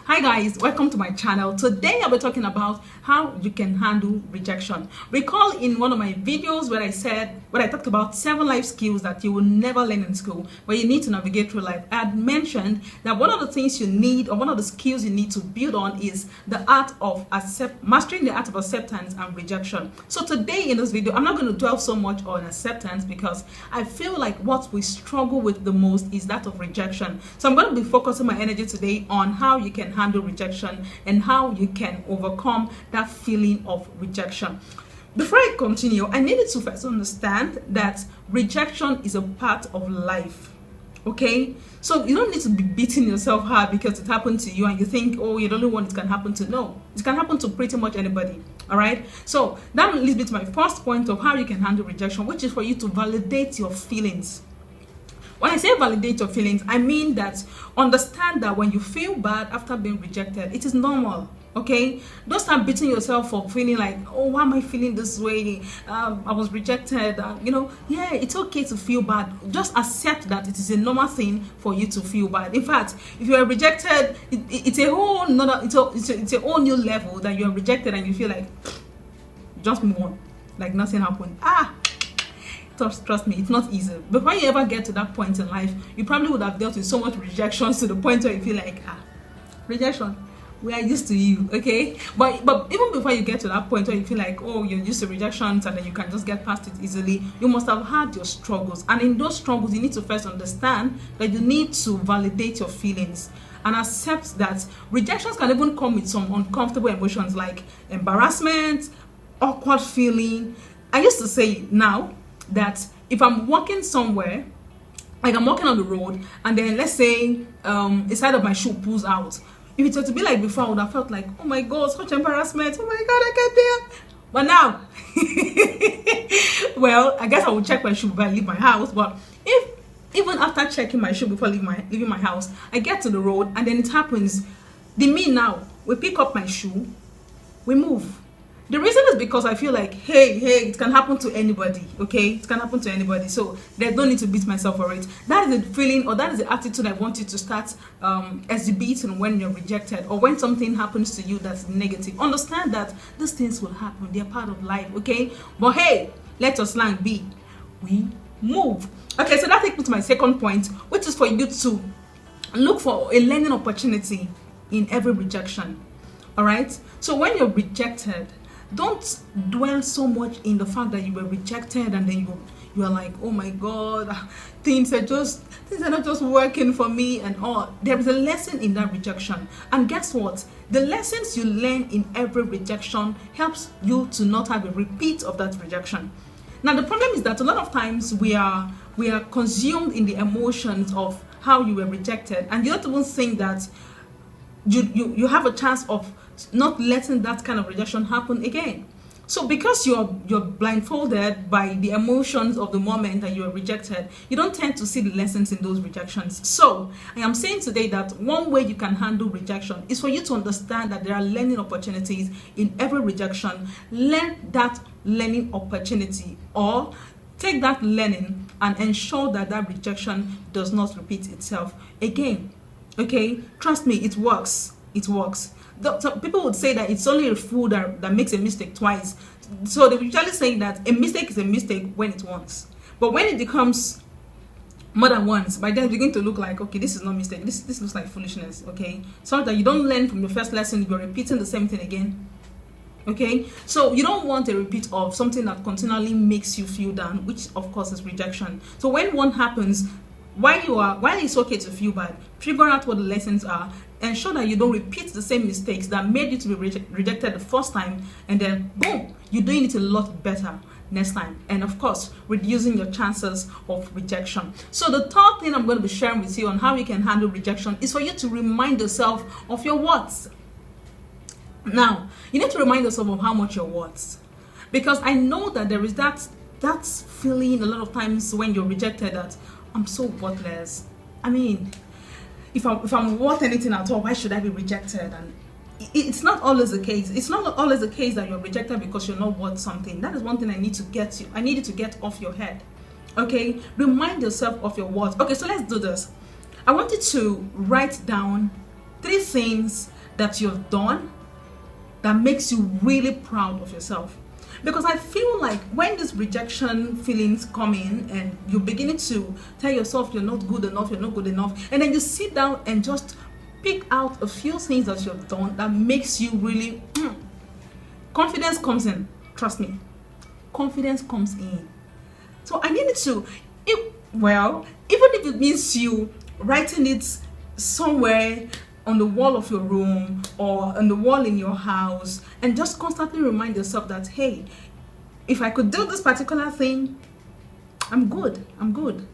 Hi guys, welcome to my channel. Today I'll be talking about how you can handle rejection. Recall in one of my videos where I talked about 7 life skills that you will never learn in school, where you need to navigate through life. I had mentioned that one of the things you need, or one of the skills you need to build on, is the art of mastering the art of acceptance and rejection. So today in this video, I'm not going to dwell so much on acceptance because I feel like what we struggle with the most is that of rejection. So I'm going to be focusing my energy today on how you can handle rejection and how you can overcome that feeling of rejection. Before I continue, I needed to first understand that rejection is a part of life. Okay, so you don't need to be beating yourself hard because it happened to you and you think, oh, you're the only one it can happen to. No, it can happen to pretty much anybody. All right, so that leads me to my first point of how you can handle rejection, which is for you to validate your feelings. When I say validate your feelings, I mean that understand that when you feel bad after being rejected, it is normal. Okay, don't start beating yourself for feeling like, oh, why am I feeling this way? I was rejected. Yeah, it's okay to feel bad. Just accept that it is a normal thing for you to feel bad. In fact, if you are rejected, it's a whole another, it's a whole new level that you are rejected and you feel like just move on, like nothing happened. Trust me, it's not easy. Before you ever get to that point in life, you probably would have dealt with so much rejections to the point where you feel like, rejection, we are used to you, okay? But even before you get to that point where you feel like, oh, you're used to rejections and then you can just get past it easily, you must have had your struggles. And in those struggles, you need to first understand that you need to validate your feelings and accept that rejections can even come with some uncomfortable emotions like embarrassment, awkward feeling. I used to say now that if I'm walking somewhere, like I'm walking on the road, and then let's say a side of my shoe pulls out. If it were to be like before, I would have felt like, oh my god, such embarrassment. Oh my god, I can't there. But now, well, I guess I will check my shoe before I leave my house. But if even after checking my shoe before leaving my house, I get to the road and then it happens, the me now, we pick up my shoe, we move. The reason is because I feel like, hey, it can happen to anybody, okay? It can happen to anybody, so there's no need to beat myself for it. That is the feeling, or that is the attitude I want you to start exhibiting when you're rejected or when something happens to you that's negative. Understand that these things will happen. They're part of life, okay? But hey, let your slang be, we move. Okay, so that takes me to my second point, which is for you to look for a learning opportunity in every rejection, all right? So when you're rejected, don't dwell so much in the fact that you were rejected and then you are like, oh my god, things are not just working for me and all. There is a lesson in that rejection, and guess what? The lessons you learn in every rejection helps you to not have a repeat of that rejection. Now the problem is that a lot of times we are consumed in the emotions of how you were rejected, and you don't even think that you have a chance of not letting that kind of rejection happen again. So because you're blindfolded by the emotions of the moment that you are rejected, you don't tend to see the lessons in those rejections. So I am saying today that one way you can handle rejection is for you to understand that there are learning opportunities in every rejection. Learn that learning opportunity, or take that learning and ensure that that rejection does not repeat itself again. Okay, trust me, it works. It works. So people would say that it's only a fool that makes a mistake twice. So they're usually saying that a mistake is a mistake when it's once. But when it becomes more than once, by then it's beginning to look like, okay, this is not mistake. This looks like foolishness, okay? So that you don't learn from the first lesson, you're repeating the same thing again. Okay, so you don't want a repeat of something that continually makes you feel down, which of course is rejection. So when one happens, while it's okay to feel bad, figure out what the lessons are. Ensure that you don't repeat the same mistakes that made you to be rejected the first time, and then boom, you're doing it a lot better next time. And of course, reducing your chances of rejection. So the third thing I'm going to be sharing with you on how you can handle rejection is for you to remind yourself of your worth. Now, you need to remind yourself of how much you're worth, because I know that there is that feeling a lot of times when you're rejected that I'm so worthless. I mean, if I'm worth anything at all, why should I be rejected? And it's not always the case. It's not always the case that you're rejected because you're not worth something. That is one thing I need you to get off your head. Okay, remind yourself of your worth. Okay, so let's do this. I want you to write down 3 things that you've done that makes you really proud of yourself? Because I feel like when these rejection feelings come in and you're beginning to tell yourself you're not good enough, and then you sit down and just pick out a few things that you've done that makes you really confidence comes in. Trust me, confidence comes in. So I needed to, even if it means you writing it somewhere on the wall of your room or on the wall in your house, and just constantly remind yourself that, hey, if I could do this particular thing, I'm good. I'm good.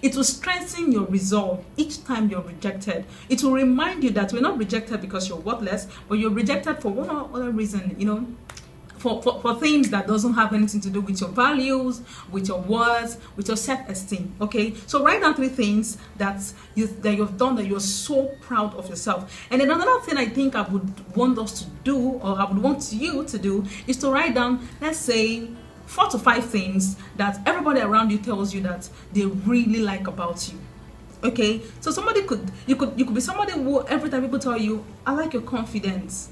It will strengthen your resolve each time you're rejected. It will remind you that you're not rejected because you're worthless, but you're rejected for one or other reason, for things that doesn't have anything to do with your values, with your words, with your self-esteem. Okay, so write down 3 things that you've done that you're so proud of yourself. And then another thing I think I would want us to do, or I would want you to do, is to write down, let's say, 4 to 5 things that everybody around you tells you that they really like about you. Okay, so you could be somebody who every time people tell you, I like your confidence.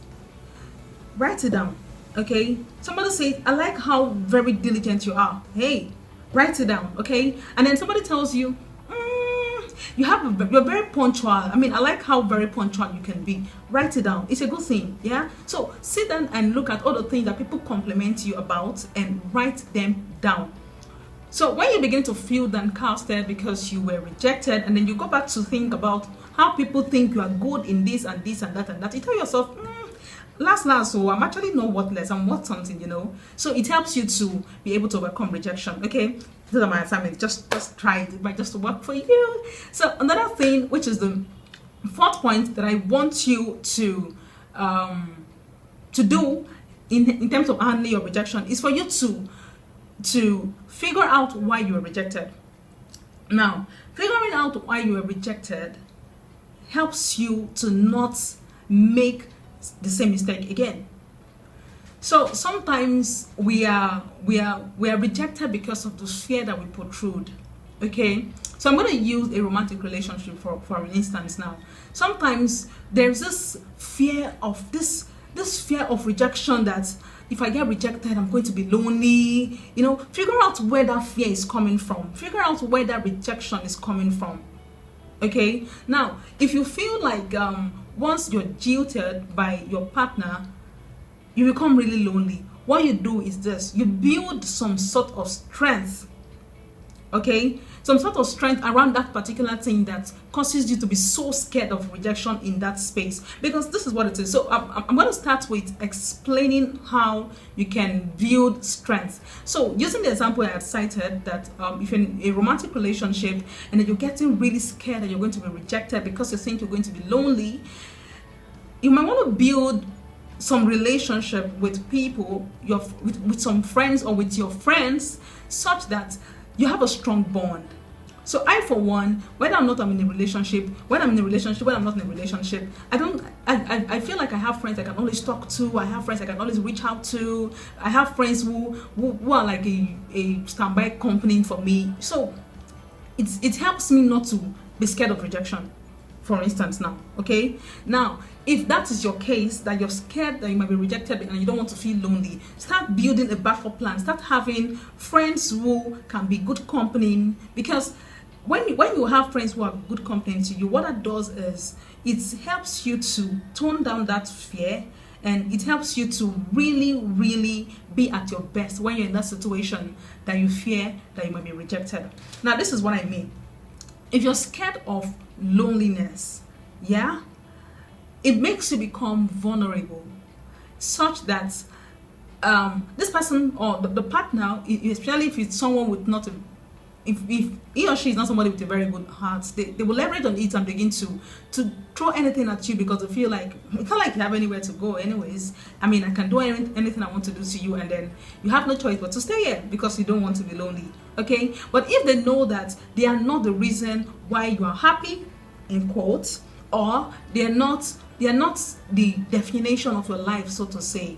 Write it down. Okay, somebody says, I like how very diligent you are. Hey, write it down. Okay, and then somebody tells you, you're very punctual. I mean, I like how very punctual you can be. Write it down. It's a good thing. Yeah, so sit down and look at all the things that people compliment you about and write them down. So when you begin to feel downcasted because you were rejected, and then you go back to think about how people think you are good in this and this and that, you tell yourself, last, so I'm actually not worthless, I'm worth something, So it helps you to be able to overcome rejection. Okay, these are my assignments. Just try it. It might just work for you. So another thing, which is the 4th point that I want you to do in terms of handling your rejection, is for you to figure out why you were rejected. Now, figuring out why you were rejected helps you to not make the same mistake again. So sometimes we are rejected because of the fear that we protrude. Okay, so I'm going to use a romantic relationship for an instance now. Sometimes there's this fear of rejection, that if I get rejected, I'm going to be lonely. Figure out where that fear is coming from. Figure out where that rejection is coming from. Okay, now if you feel like once you're jilted by your partner, you become really lonely, what you do is this: you build some sort of strength. Okay, some sort of strength around that particular thing that causes you to be so scared of rejection in that space. Because this is what it is. So I'm going to start with explaining how you can build strength. So using the example I had cited, that if you're in a romantic relationship and then you're getting really scared that you're going to be rejected because you think you're going to be lonely, you might want to build some relationship with people, with some friends or with your friends, such that you have a strong bond. So I, for one, whether I'm in a relationship, when I'm in a relationship, when I'm not in a relationship, I feel like I have friends I can always talk to. I have friends I can always reach out to. I have friends who are like a standby company for me. So it helps me not to be scared of rejection, for instance. Now, if that is your case, that you're scared that you might be rejected and you don't want to feel lonely, start building a backup plan. Start having friends who can be good company, because when you have friends who are good company to you, what that does is it helps you to tone down that fear, and it helps you to really, really be at your best when you're in that situation that you fear that you might be rejected. Now, this is what I mean. If you're scared of loneliness, it makes you become vulnerable, such that this person or the partner, especially if it's someone with not a, if he or she is not somebody with a very good heart, they will leverage on it and begin to throw anything at you, because they feel like it's not like you have anywhere to go anyways. I mean, I can do anything I want to do to you, and then you have no choice but to stay here because you don't want to be lonely. Okay, but if they know that they are not the reason why you are happy, in quotes, or they are not the definition of your life, so to say,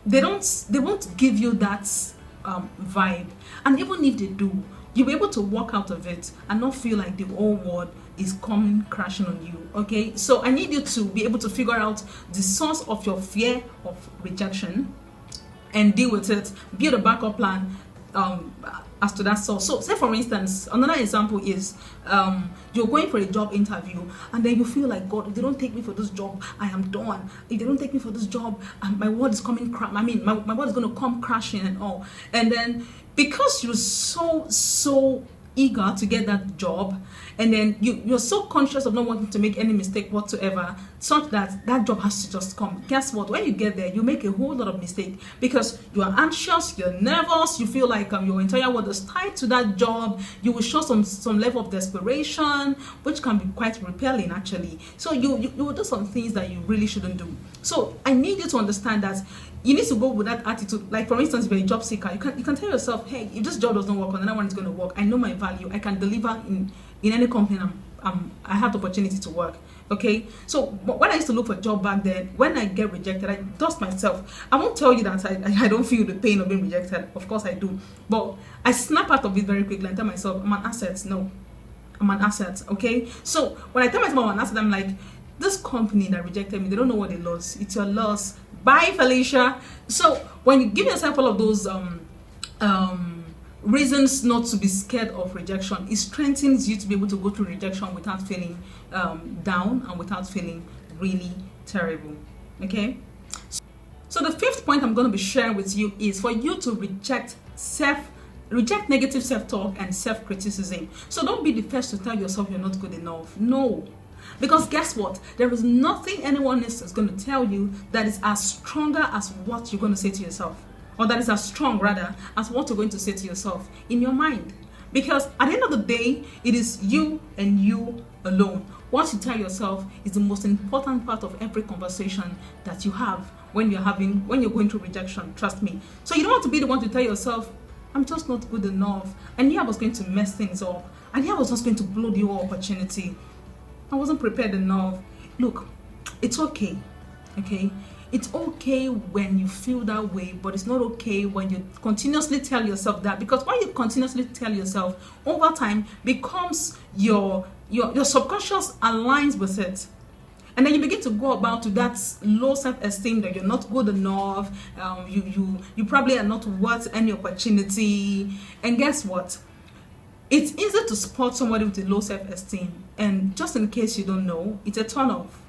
they won't give you that vibe. And even if they do, you'll be able to walk out of it and not feel like the whole world is coming crashing on you. Okay, so I need you to be able to figure out the source of your fear of rejection and deal with it. Build a backup plan as to that source. So say for instance, another example is you're going for a job interview and then you feel like, God, if they don't take me for this job, I am done. If they don't take me for this job, my world is coming my world is going to come crashing and all. And then because you're so eager to get that job, and then you're so conscious of not wanting to make any mistake whatsoever, such that that job has to just come. Guess what? When you get there, you make a whole lot of mistake because you are anxious, you're nervous, you feel like your entire world is tied to that job. You will show some level of desperation, which can be quite repelling actually. So you will do some things that you really shouldn't do. So I need you to understand that you need to go with that attitude. Like for instance, if you're a job seeker, you can tell yourself, hey, if this job doesn't work, another one is going to work. I know my value. I can deliver in any company I have the opportunity to work. Okay, so when I used to look for a job back then, when I get rejected, I dust myself. I won't tell you that I don't feel the pain of being rejected. Of course I do, but I snap out of it very quickly and tell myself, I'm an asset. No, I'm an asset. Okay, so when I tell myself I'm an asset, I'm like, this company that rejected me, they don't know what they lost. It's your loss. Bye, Felicia. So when you give yourself all of those reasons not to be scared of rejection, it strengthens you to be able to go through rejection without feeling down and without feeling really terrible. Okay, so the fifth point I'm going to be sharing with you is for you to reject negative self-talk and self-criticism. So don't be the first to tell yourself you're not good enough. No, because guess what, there is nothing anyone else is going to tell you that is as stronger as what you're going to say to yourself, or that is as strong rather as what you're going to say to yourself in your mind. Because at the end of the day, it is you and you alone. What you tell yourself is the most important part of every conversation that you have when you're going through rejection. Trust me. So you don't want to be the one to tell yourself, I'm just not good enough. I knew I was going to mess things up. I knew I was just going to blow the whole opportunity. I wasn't prepared enough. Look, it's okay. Okay? It's okay when you feel that way, but it's not okay when you continuously tell yourself that, because when you continuously tell yourself, over time becomes your subconscious aligns with it. And then you begin to go about to that low self-esteem that you're not good enough, you probably are not worth any opportunity. And guess what? It's easy to spot somebody with a low self-esteem, and just in case you don't know, it's a turn off.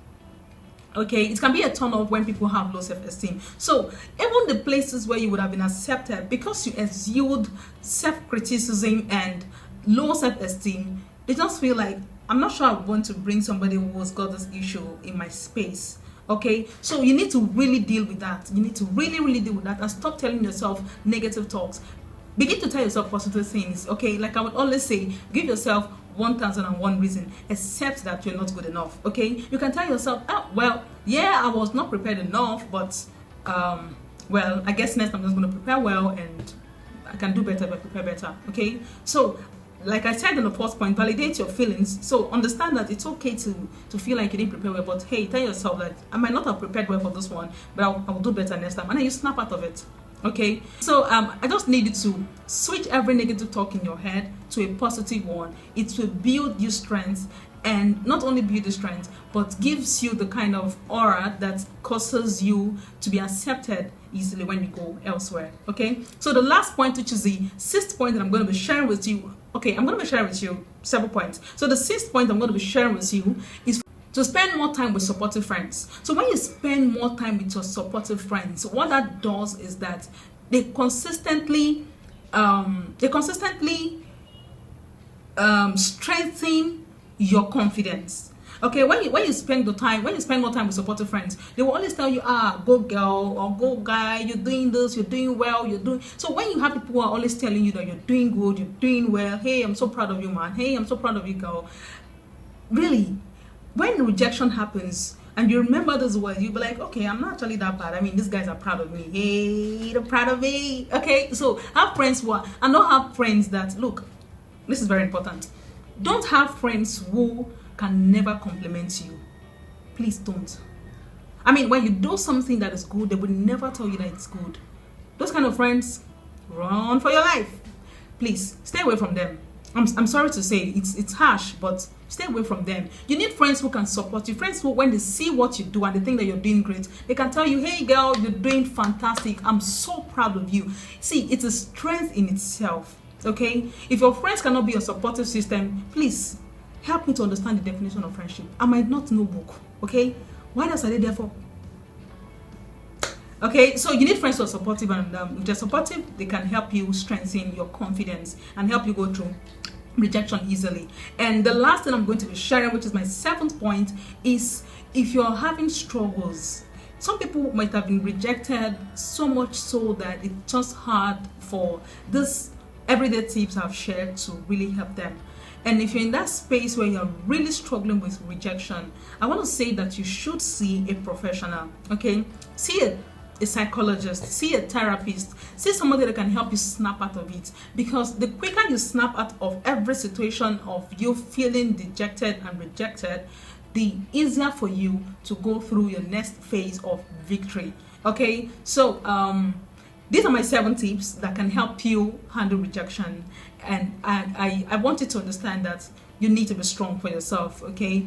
Okay, it can be a turn off when people have low self-esteem. So even the places where you would have been accepted, because you exude self-criticism and low self-esteem, they just feel like, I'm not sure I want to bring somebody who has got this issue in my space. Okay, so you need to really deal with that. You need to really deal with that and stop telling yourself negative talks. Begin to tell yourself positive things. Okay, like I would always say, give yourself 1001 reason except that you're not good enough. Okay, you can tell yourself, oh well, yeah, I was not prepared enough, but well, I guess next I'm just going to prepare well and I can do better if I prepare better. Okay, so like I said in the first point, validate your feelings. So understand that it's okay to feel like you didn't prepare well, but hey, tell yourself that I might not have prepared well for this one, but I'll do better next time, and then you snap out of it. Okay, so I just need you to switch every negative talk in your head to a positive one. It will build you strength, and not only build you strength, but gives you the kind of aura that causes you to be accepted easily when you go elsewhere. Okay, so the last point, which is the sixth point that I'm going to be sharing with you. Okay, I'm going to be sharing with you several points. So the sixth point I'm going to be sharing with you is to spend more time with supportive friends. So when you spend more time with your supportive friends, what that does is that they consistently strengthen your confidence. Okay, when you spend more time with supportive friends, they will always tell you, go girl or go guy, you're doing this, you're doing well, you're doing. So when you have people who are always telling you that you're doing good, you're doing well, hey, I'm so proud of you, man, hey, I'm so proud of you, girl. Really, when rejection happens and you remember those words, you'll be like, okay, I'm not actually that bad. I mean, these guys are proud of me. Hey, they're proud of me. Okay, so have friends who are, and don't have friends that, look, this is very important. Don't have friends who can never compliment you. Please don't. I mean, when you do something that is good, they will never tell you that it's good. Those kind of friends, run for your life. please stay away from them. I'm sorry to say it's harsh, but stay away from them. You need friends who can support you, friends who, when they see what you do and they think that you're doing great, they can tell you, hey girl, you're doing fantastic, I'm so proud of you. See, it's a strength in itself. Okay, if your friends cannot be a supportive system, please help me to understand the definition of friendship. I might not know book. Okay, what else are they there for? Okay, so you need friends who are supportive, and if they're supportive, they can help you strengthen your confidence and help you go through rejection easily. And the last thing I'm going to be sharing, which is my 7th point, is if you're having struggles. Some people might have been rejected so much so that it's just hard for this everyday tips I've shared to really help them. And if you're in that space where you're really struggling with rejection, I want to say that you should see a professional. Okay, see a psychologist, see a therapist, see somebody that can help you snap out of it. Because the quicker you snap out of every situation of you feeling dejected and rejected, the easier for you to go through your next phase of victory. Okay, so these are my 7 tips that can help you handle rejection. And I want you to understand that you need to be strong for yourself. Okay,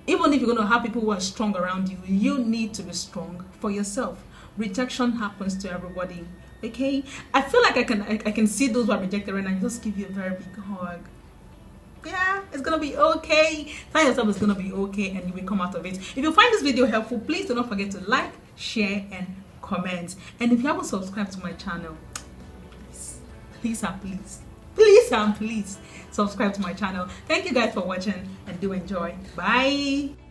even if you're going to have people who are strong around you, you need to be strong for yourself. Rejection happens to everybody. Okay, I feel like I can see those who are rejected right now and just give you a very big hug. Yeah, it's gonna be okay. Tell yourself it's gonna be okay, and you will come out of it. If you find this video helpful, please do not forget to like, share, and comment. And if you haven't subscribed to my channel, please subscribe to my channel. Thank you guys for watching, and do enjoy. Bye.